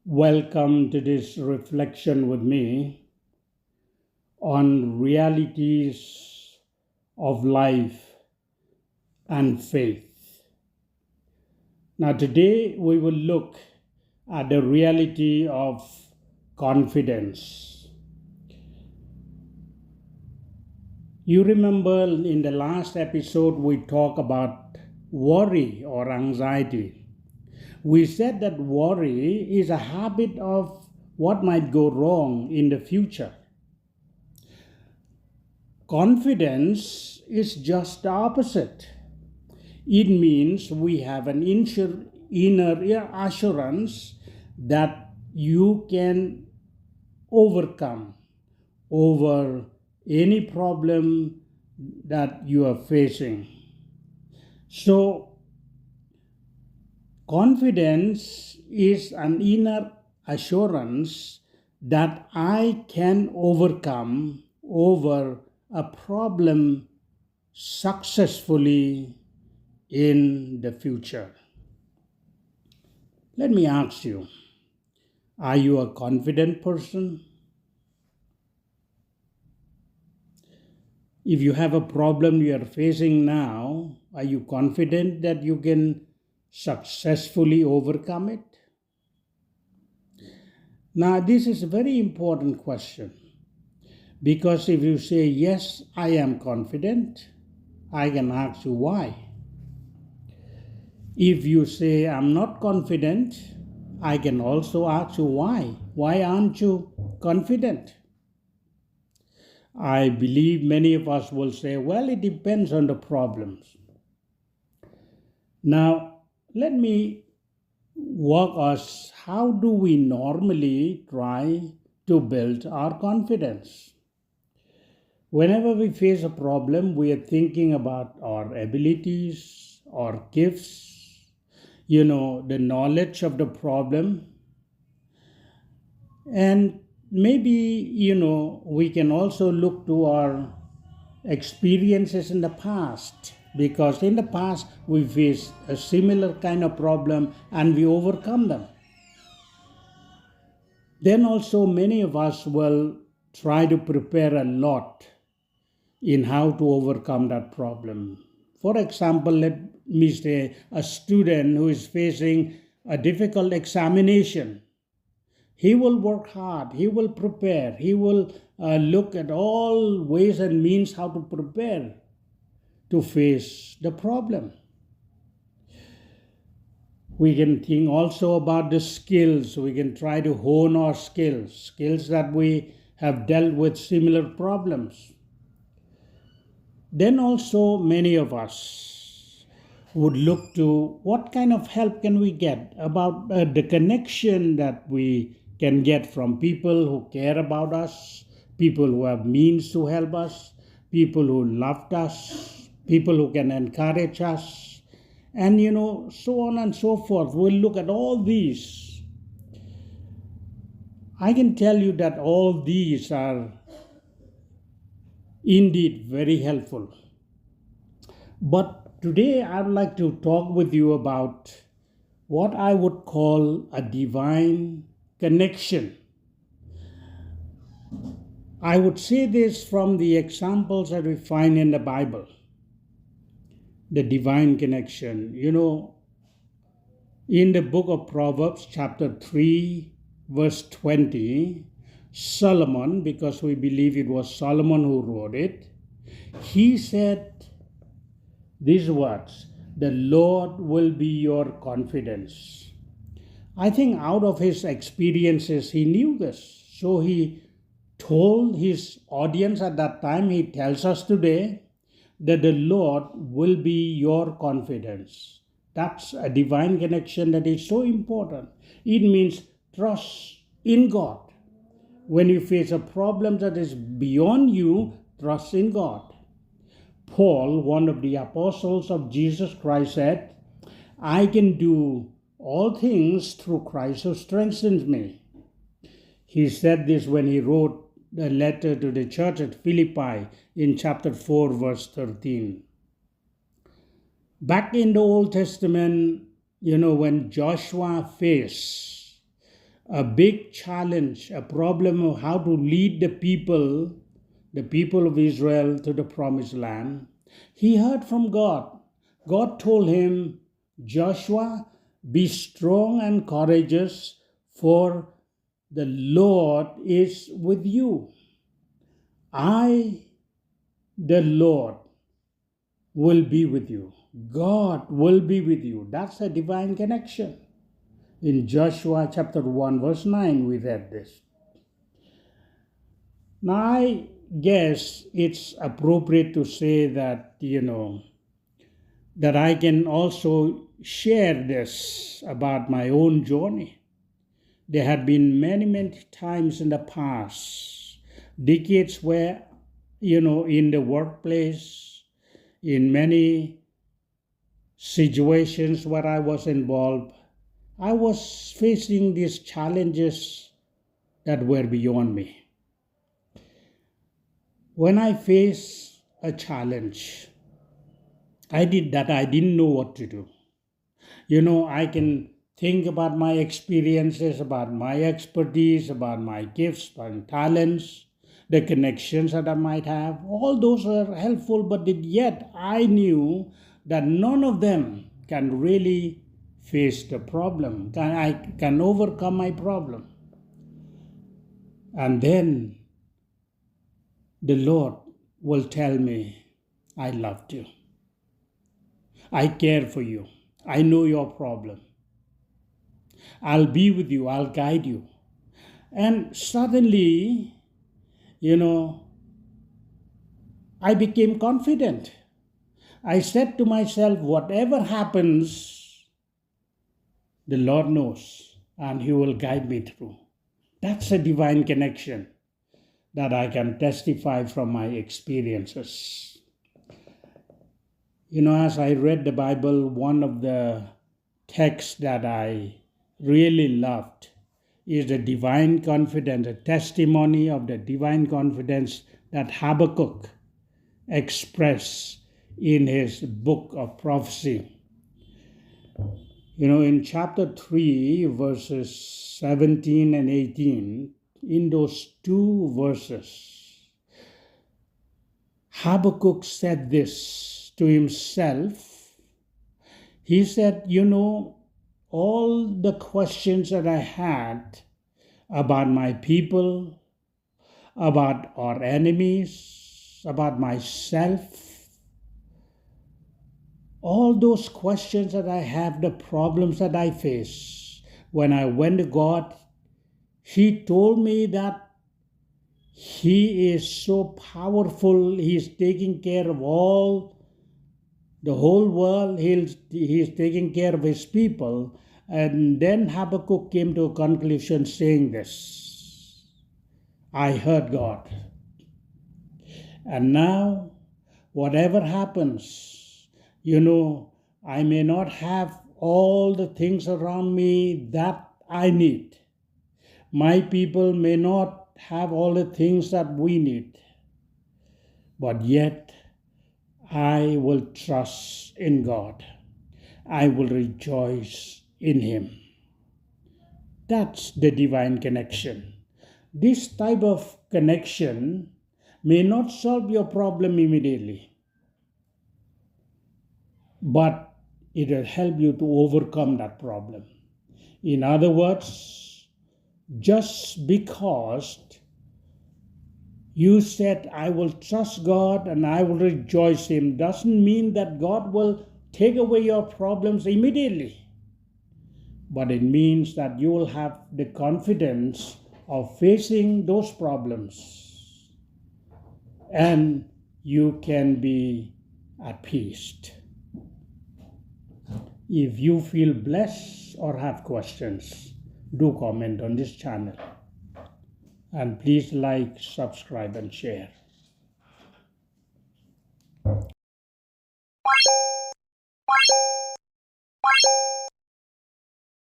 Welcome to this reflection with me on realities of life and faith. Now, today we will look at the reality of confidence. You remember in the last episode we talked about worry or anxiety. We said that worry is a habit of what might go wrong in the future. Confidence is just the opposite. It means we have an inner assurance that you can overcome over any problem that you are facing. So, confidence is an inner assurance that I can overcome over a problem successfully in the future. Let me ask you, are you a confident person? If you have a problem you are facing now, are you confident that you can successfully overcome it? Now, this is a very important question because if you say, yes, I am confident, I can ask you why. If you say, I'm not confident, I can also ask you why. Why aren't you confident? I believe many of us will say, well, it depends on the problems. Now, let me walk us how do we normally try to build our confidence. Whenever we face a problem, we are thinking about our abilities, our gifts, the knowledge of the problem. And maybe, we can also look to our experiences in the past because in the past we faced a similar kind of problem and we overcome them. Then also many of us will try to prepare a lot in how to overcome that problem. For example, let me say a student who is facing a difficult examination. He will work hard, he will prepare, he will look at all ways and means how to prepare to face the problem. We can think also about the skills. We can try to hone our skills that we have dealt with similar problems. Then also many of us would look to what kind of help can we get about the connection that we can get from people who care about us, people who have means to help us, people who loved us, people who can encourage us, and so on and so forth. We'll look at all these. I can tell you that all these are indeed very helpful. But today I'd like to talk with you about what I would call a divine connection. I would say this from the examples that we find in the Bible. The divine connection. In the book of Proverbs, chapter 3, verse 20, Solomon, because we believe it was Solomon who wrote it, he said these words, the Lord will be your confidence. I think out of his experiences, he knew this. So he told his audience at that time, he tells us today, that the Lord will be your confidence. That's a divine connection that is so important. It means trust in God. When you face a problem that is beyond you, trust in God. Paul, one of the apostles of Jesus Christ, said, I can do all things through Christ who strengthens me. He said this when he wrote the letter to the church at Philippi in chapter 4, verse 13. Back in the Old Testament, when Joshua faced a big challenge, a problem of how to lead the people of Israel to the promised land, he heard from God. God told him, Joshua, be strong and courageous, for the Lord is with you. I, the Lord, will be with you. God will be with you. That's a divine connection. In Joshua chapter 1, verse 9, we read this. Now, I guess it's appropriate to say that, that I can also share this about my own journey. There had been many, many times in the past, decades where, in the workplace, in many situations where I was involved, I was facing these challenges that were beyond me. When I face a challenge, I didn't know what to do. I can think about my experiences, about my expertise, about my gifts and talents, the connections that I might have. All those are helpful, but yet I knew that none of them can really face the problem. I can overcome my problem. And then the Lord will tell me, I loved you. I care for you. I know your problem. I'll be with you. I'll guide you. And suddenly, I became confident. I said to myself, whatever happens, the Lord knows, and He will guide me through. That's a divine connection that I can testify from my experiences. As I read the Bible, one of the texts that I really loved is the divine confidence, a testimony of the divine confidence that Habakkuk expressed in his book of prophecy. In chapter 3, verses 17 and 18, in those two verses, Habakkuk said this to himself. He said, all the questions that I had about my people, about our enemies, about myself, all those questions that I have, the problems that I face, when I went to God, He told me that He is so powerful. He is taking care of the whole world. He is taking care of His people. And then Habakkuk came to a conclusion saying this: I heard God. And now, whatever happens, I may not have all the things around me that I need. My people may not have all the things that we need. But yet, I will trust in God. I will rejoice in Him. That's the divine connection. This type of connection may not solve your problem immediately, but it will help you to overcome that problem. In other words, just because you said, I will trust God and I will rejoice Him, doesn't mean that God will take away your problems immediately. But it means that you will have the confidence of facing those problems and you can be at peace. If you feel blessed or have questions, do comment on this channel. And please like, subscribe, and share.